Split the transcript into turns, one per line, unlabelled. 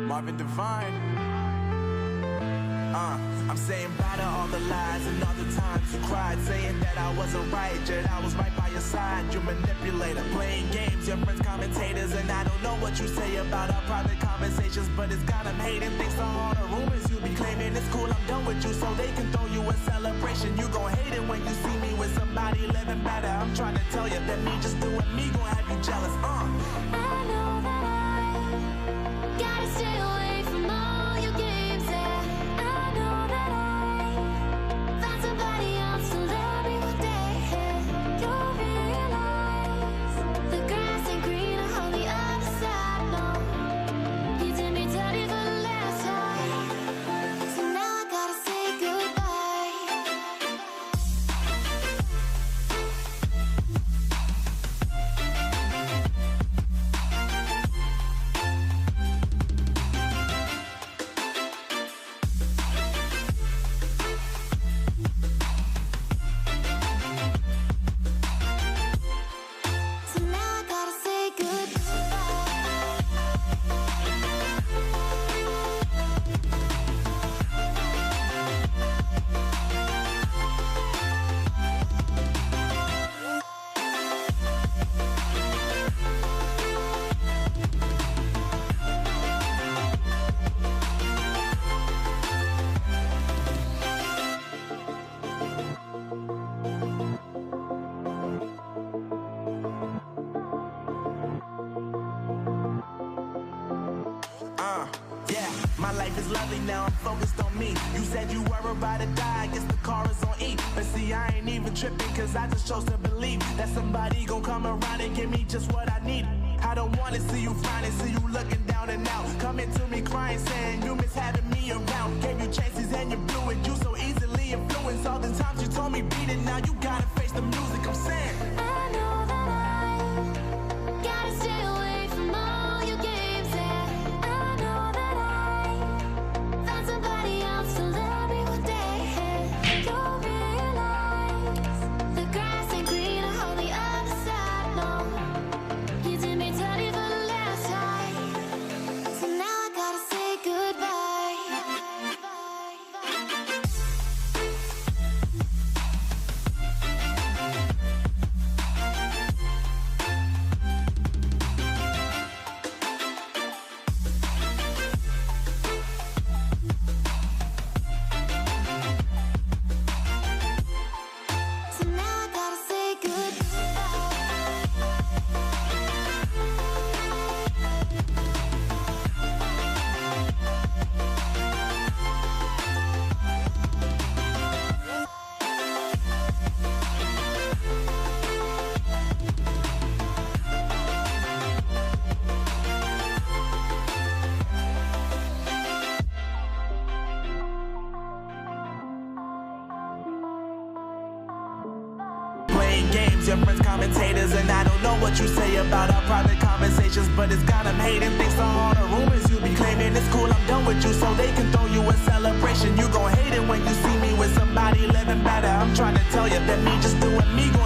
Marvin Divine. I'm saying bye to all the lies and all the times you cried, saying that I wasn't right, yet I was right by your side. You manipulator, playing games, your friends commentators, and I don't know what you say about our private conversations, but it's got them hating. Thanks to all the rumors you be claiming. It's cool, I'm done with you, so they can throw you a celebration. You gon' hate it when you see me with somebody living better. I'm trying to tell you that me just doing me gon' have you jealous.
I know that I gotta stay away from all your games, yeah. I know that I found somebody else to love me one day, yeah. You'll realize the grass ain't greener on the other side, no. You did me dirty for the last time, so now I gotta say goodbye. So now I gotta say goodbye.
Yeah, my life is lovely now, I'm focused on me. You said you were about to die, I guess the car is on E. But see, I ain't even tripping, cause I just chose to believe that somebody gon' come around and give me just what I need. I don't wanna see you finding, see you looking down and out, coming to me crying, saying you miss having me around. Gave you chances and you blew it, you so easily influenced. All the times you told me beat it, now you gotta face the music. I'm saying
I know that I gotta stay away from all your games, yeah. I know that I found somebody else to love me one day, yeah. You'll realize the grass ain't greener on the other side, no. You did me dirty for the last time, so now I gotta say goodbye. So now I gotta say goodbye.
playing games, your friends commentators, and I don't know what you say about our private conversations, but it's got them hating. Thanks to all the rumors you be claiming. It's cool, I'm done with you, so they can throw you a celebration. You gon' hate it when you see me with somebody living better. I'm trying to tell you that me just doing me gon'